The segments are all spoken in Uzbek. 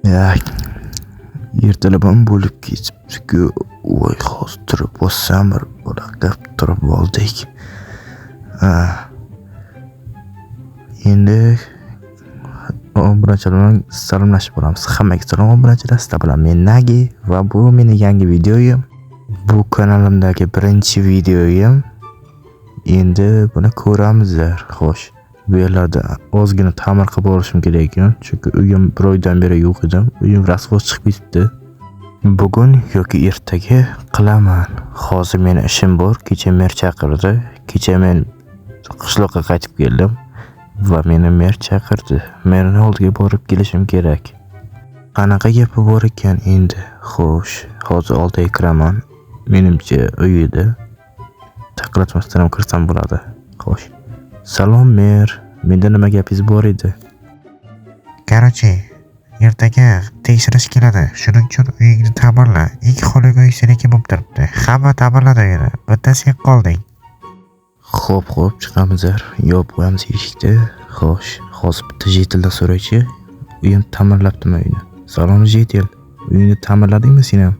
Ya, ertalab ham bo'lib ketibdi-ku. Voy, hozir turib bossam bir bo'laqab turib oldik. Endi obunachilar bilan salomlashib olamiz. Hammaga salom obunachilar. Sizlar bilan men Nagi va bu mening yangi videoyim. Bu kanalimdagi birinchi videoyim. Endi buni ko'ramizlar. Xo'sh, bu yerlarda ozgina ta'mir qilib olishim kerak ekan, chunki uyim bir oydan beri yo'q edi. Uyim rasvos chiqib ketibdi. Bugun yoki ertaga qilaman. Hozir meni ishim bor. Kecha mer chaqirdi. Kecha men qishloqqa qaytib keldim va meni mer chaqirdi. Merning oldiga borib kelishim kerak. Qanaqa gapi bor ekan endi? Xo'sh, hozir oldiga kiraman. Menimcha uyida taqlatmasdan ham kirsam bo'ladi. Xo'sh. Salom mer. Menda nima gapingiz bor edi? Qarachi, ertaga tekshirish keladi. Shuning uchun uyingni ta'mirla. Ikki xonali uy seniki bo'lib turibdi. Hamma ta'mirladi yana. Bitta sen qolding. Xo'p, chiqamizlar. Yopib qo'yamiz eshikni. Xo'sh, hozir bitta Jetildan so'raychi. Uyim ta'mirlabdimi uyni? Salom Jetil. Uyingni ta'mirladingmi sen ham?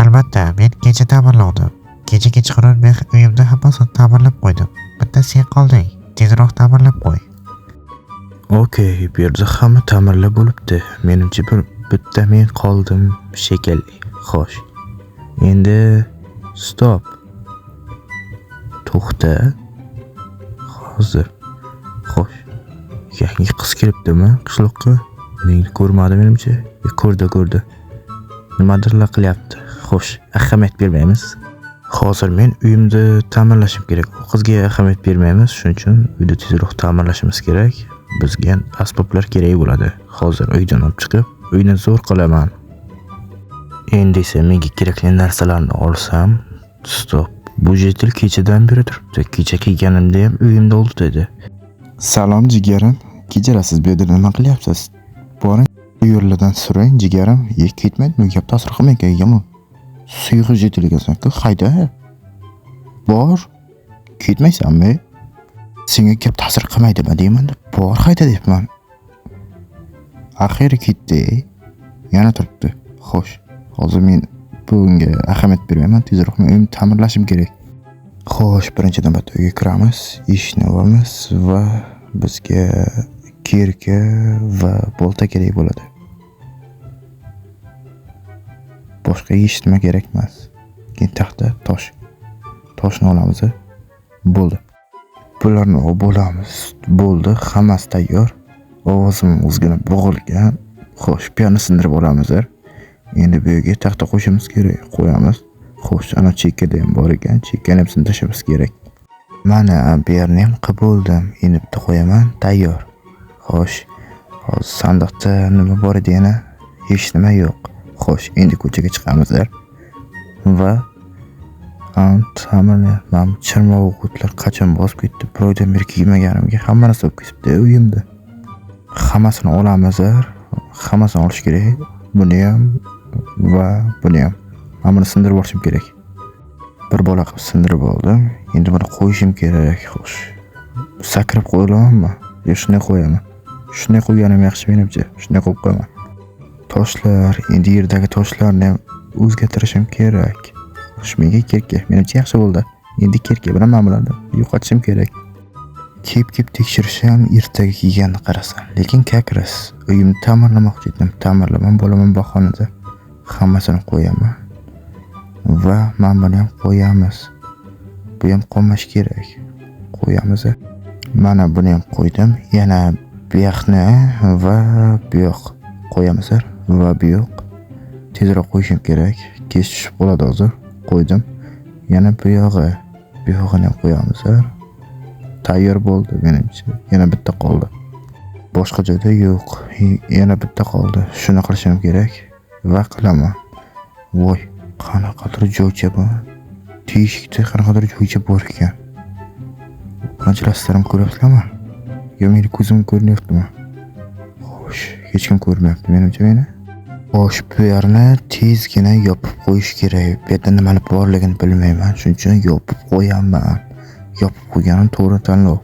Albatta, men kecha ta'mirladim. Kechqurun men uyimda hammasini ta'mirlab qo'ydim. Bitta sen qolding. Tezroq ta'mirlab qo'y. Okey, bu yerda hamma ta'mirlab bo'libdi. Menimcha bitta men qoldim shekilli. Xo'sh. Endi stop. To'xta. Hozir. Xo'sh. Yangi qiz kelibdimi qishloqqa? Meni ko'rmadi menimcha. Ko'rdi. Nimadirlar qilyapti. Xo'sh, ahamiyat bermaymiz. Hozir men uyimni ta'mirlashim kerak. U qizga ahamiyat bermaymiz, shuning uchun uyda tezroq ta'mirlashimiz kerak. Bizga asboblar kerak bo'ladi. Hozir uydan olib chiqib, uyni zo'r qilaman. Endi esa menga kerakli narsalarni olsam, stop. Bu Jetil kechadan beri turibdi. Kecha kelganimda ham uyimda oldi dedi. Salom jigarim. Kechirasiz, bu yerda nima qilyapsiz? Boring, yo'llardan surang jigarim. Ketmaydimi? Gap ta'sir qilmaydi yomon. Suyuq Jetil ekansan-ku, hayda. Bor. Ketmaysanmi? Senga gap ta'sir qilmaydimi deyman-da. Bor hayda deyapman. Axiri ketdi. Yana turibdi. Xo'sh, hozir men bunga ahamiyat bermayman. Tezroq men uyimni ta'mirlashim kerak. Xo'sh, birinchi navbatda uyga kiramiz, eshikni ochamiz va bizga kirka va bolta kerak bo'ladi. Boshqa hech nima kerak emas. Keyin taxta, tosh. Toshni olamiz. Bo'ldi. Bularni olib olamiz. Bo'ldi, hammasi tayyor. Ovozim o'zgina bo'g'ilgan. Xo'sh, piyani sindirib olamiz. Endi bu yerga taxta qo'shimiz kerak. Qo'yamiz. Xo'sh, ana chekkada ham bor ekan. Chekkani ham sindirishimiz kerak. Mana bu yerni ham qilib bo'ldim. Endi bitta qo'yaman, tayyor. Xo'sh, hozir sandiqda nima bor edi yana? Hech nima yo'q. Xo'sh, endi ko'chaga chiqamiz. Va ta'mirni chirmoq o'qitlar qachon bosib ketdi? Bir oydan beri kiymaganimga hamma narsa olib ketibdi uyimda. Hammasini olamiz. Hammasini olish kerak. Buni ham va buni ham. Men buni sindirib olishim kerak. Bir bola qilib sindirib oldim. Endi buni qo'yishim kerak. Xo'sh. Sakrab qo'yamanmi? Yo shunday qo'yaman. Shunday qo'yganim yaxshi menimcha. Shunday qo'yib qo'yaman. Toshlar, endi yerdagi toshlarni ham o'zgartirishim kerak. Xo'sh, menga kirka. Menimcha yaxshi bo'ldi. Endi kirka bilan men bularni yo'qotishim kerak. Kep tekshirishim ertaga kelganini qarasam. Lekin kakras. Uyimni ta'mirlamoqchi edim. Ta'mirlaman bo'laman bahonada. Hammasini qo'yaman. Va men buni ham qo'yamiz. Bu ham qolmash kerak. Qo'yamiz. Mana buni ham qo'ydim. Yana bu yoqni va bu yoq qo'yamiz va bu yoq. Tezroq qo'yishim kerak. Kech tushib qoladi hozir. Qo'ydim. Yana bu yog'i. Bu yog'ini ham qo'yamiz. Tayyor bo'ldi menimcha. Yana bitta qoldi. Boshqa joyda yo'q. Yana bitta qoldi. Shuni qilishim kerak va qilaman. Voy, qanaqadir joycha bu. Teshikda qanaqadir joycha bor ekan. Qanchalarni ko'ryapsizlarmi? Yo, meni ko'zim ko'rinyaptimi? Xo'sh, hech kim ko'rmayapti menimcha meni. Xo'sh, bu yerni tezgina yopib qo'yish kerak. Bu yerda nimalar borligini bilmayman, shuning uchun yopib qo'yaman. Yopib qo'yganim to'g'ri tanlov.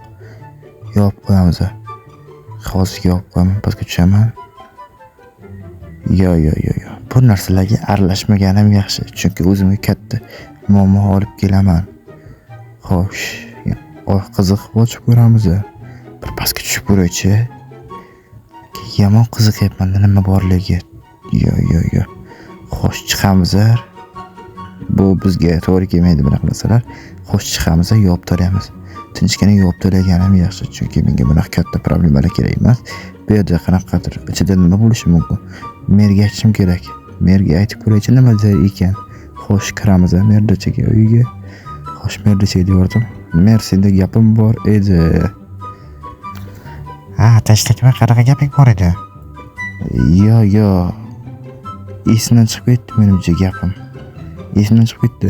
Yopib qo'yamiz. Hozir yopib qo'yaman, pastga tushaman. Yo. Bu narsalarga aralashmaganim yaxshi, chunki o'zimga katta muammo olib kelaman. Xo'sh, qiziq ochib ko'ramiz. Bir pastga tushib ko'raychi. Yomon qiziqyapman nima borligi. Yo. Xo'sh, chiqamiz. Bu bizga to'g'ri kelmaydi bunaqa narsalar. Xo'sh, chiqamiz, yopib to'laymiz. Tinchgina yopib to'laganim yaxshi, chunki menga bunaqa katta problemalar kerak emas. Bu yerda qanaqadir ichida nima bo'lishi mumkin? Merga aytishim kerak. Merga aytib ko'raychi nima der ekan. Xo'sh, kiramiz merdachaga uyga. Xo'sh, merdachaga deyordim. Mer senda gapim bor edi. Ha, tashlakma, qanaqa gaping bor edi? Yo. Esimdan chiqib ketdi menimcha gapim. Esimdan chiqib ketdi.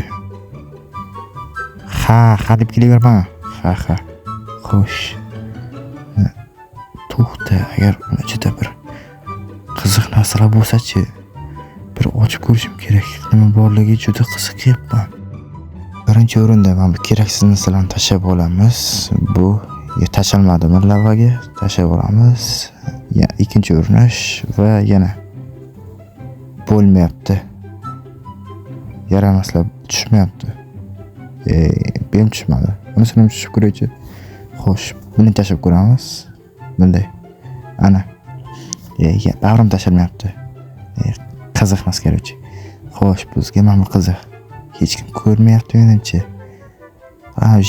Ha deb kelaverma. Ha. Xo'sh. To'xta, agar uni ichida bir qiziq narsalar bo'lsa-chi, bir ochib ko'rishim kerak. Nima borligi juda qiziqyapman. Birinchi o'rinda mana bu keraksiz narsalarni tashlab olamiz. Bu tashalmadimi lavaga? Tashlab olamiz. Ikkinchi urinish va yana bo'lmayapti. Yaramaslar tushmayapti. Benim tushmadi. Bunisini ham tushib ko'raychi. Xo'sh, buni tashlab ko'ramiz. Bunday. Ana. Bag'rim tashalmayapti. Qiziq emas kerakchi. Xo'sh, bizga mana bu qiziq. Hech kim ko'rmayapti menimcha.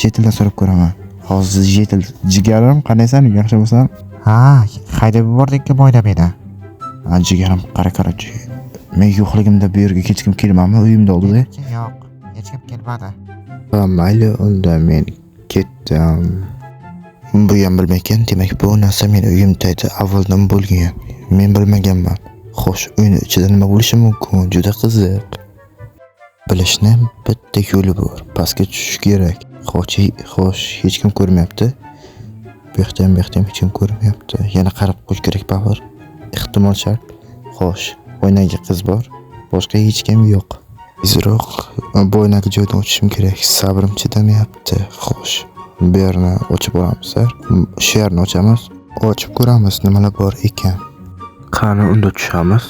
Jetildan so'rab ko'raman. Hozir jetil jigarim qanaysan? Yaxshi bo'lsan? Ha, haydab yubordingki boyda meni. Jigarim qara-qarachi. Men yo'qligimda bu yerga hech kim kelmami? Uyimda oldida? Yo'q, hech kim kelmadi. Mayli, unda men ketdim. Bu ham bilmaykan, demak bu narsa meni uyimda edi, avvaldan bo'lgan. Men bilmaganman. Xo'sh, uyning ichida nima bo'lishi mumkin? Juda qiziq. Bilishni bitta yo'li bor. Pastga tushish kerak. Xo'sh, hech kim ko'rmayapti. Bu yoqda ham hech kim ko'rmayapti. Yana qarab qo'yish kerak baribir. Ehtimol shart. Xo'sh, o'ynaga qiz bor. Boshqa hech kim yo'q. Tezroq bo'ynaga joydan o'tishim kerak. Sabrim chidamayapti. Xo'sh, bu yerni ochib olamiz. Shu yerni ochamiz. Ochib ko'ramiz nimalar bor ekan. Qani unda tushamiz.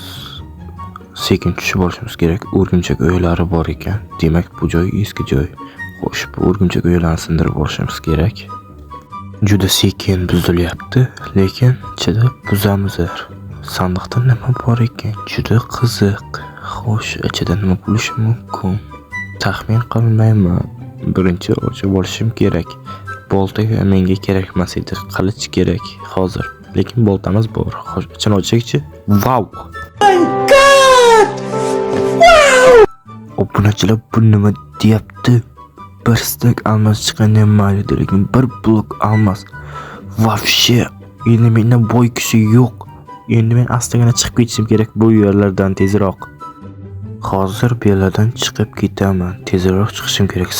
Sekin tushib olishimiz kerak. O'rgimchak uylari bor ekan. Demak, bu joy eski joy. Xo'sh, bu o'rgimchak uylarni sindirib olishimiz kerak. Juda sekin buzilyapti, lekin chidab buzamiz. Sandiqda nima bor ekan? Juda qiziq. Xo'sh, ichida nima bo'lishi mumkin? Taxmin qilmayman. Birinchi ochib olishim kerak. Bolta menga kerak emas edi, qilich kerak hozir. Lekin boltamiz bor. Xo'sh, ichini ochaychi. Wow! My god! Wow! Obunachilar bu nima deyapti? Bir stak almas chiqqandan mayli, lekin bir blok almas. Vafshe, endi mendan boy kishi yo'q. Endi men astagina chiqib ketishim kerak bu yerlardan tezroq. Hozir bu yerlardan chiqib ketaman. Tezroq chiqishim kerak.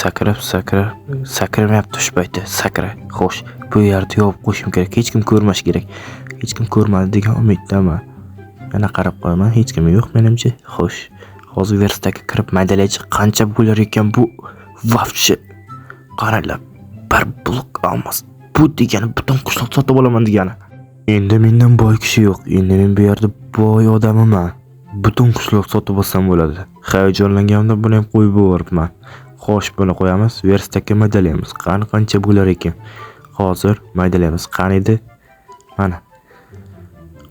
Sakramayapti shu paytda. Sakra. Xo'sh, bu yerda yopib qo'yishim kerak. Hech kim ko'rmash kerak. Hech kim ko'rmadi degan umiddaman. Yana qarab qo'yaman. Hech kim yo'q menimcha. Xo'sh, hozir verstaga kirib maydalaychi qancha bo'lar ekan bu? Vafshe. Qaranglar. Bir blok olmas. Bu degani butun qishloq sotib olaman degani. Endi mendan boy kishi yo'q. Endi men bu yerda boy odamman. Butun qishloq sotib olsam bo'ladi. Hayajonlanganimda buni ham qo'yib yuboribman. Xo'sh, buni qo'yamiz, verstakka maydalaymiz. Qancha bo'lar ekan? Hozir maydalaymiz. Qani edi? Mana.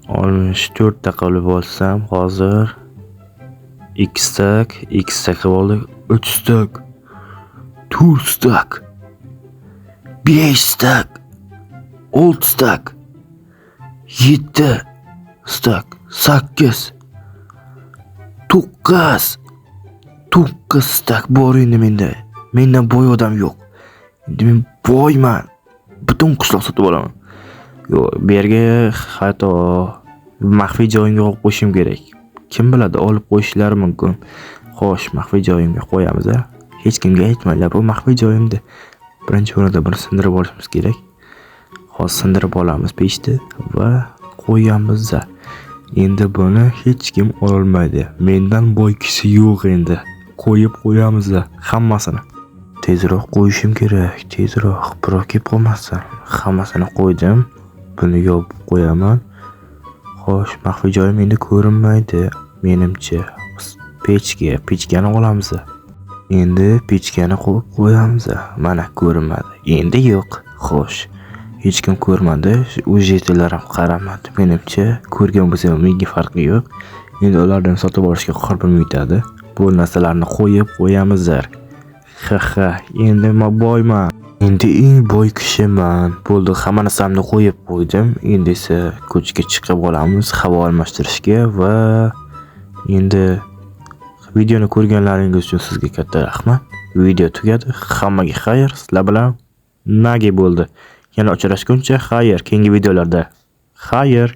64 ta qilib olsam, hozir x stak qilib oldik. 3 stak. 4 stak. 5 stak. 6 stak. 7 stak. 8 9 stak bor endi menda. Mendan boy odam yo'q. Endi men boyman. Butun qishloq sotib olaman. Yo'q, bu yerga hatto maxfiy joyimga qo'yib qo'yishim kerak. Kim biladi, olib qo'yishlari mumkin. Xo'sh, maxfiy joyimga qo'yamiz. Hech kimga aytmanglar, bu maxfiy joyimda. Birinchi o'rinda buni sindirib olishimiz kerak. Hozir sindirib olamiz pechni va qo'yamiz. Endi buni hech kim ololmaydi. Mendan boy kishi yo'q endi. Qo'yib qo'yamiz hammasini. Tezroq qo'yishim kerak. Tezroq birov kelib qolmasdan. Hammasini qo'ydim. Buni yopib qo'yaman. Xo'sh, maxfiy joyim endi ko'rinmaydi. Menimcha pechkani olamiz. Endi pechkani qo'yib qo'yamiz. Mana ko'rinmadi. Endi yo'q. Xo'sh, hech kim ko'rmadi. Ujetilar ham qaramadi. Menimcha ko'rgan bo'lsa ham menga farqi yo'q. Endi ulardan sotib olishga qalbim yetadi. Bu narsalarni qo'yib qo'yamiz. Ha, endi men boyman. Endi eng boy kishiman. Bo'ldi, hamma narsamni qo'yib qo'ydim. Endi esa ko'chaga chiqib olamiz havo almashtirishga va endi videoni ko'rganlaringiz uchun sizga katta rahmat. Video tugadi. Hammaga xayr. Sizlar bilan Nagi bo'ldi. Yana uchrashguncha xayr. Keyingi videolarda xayr.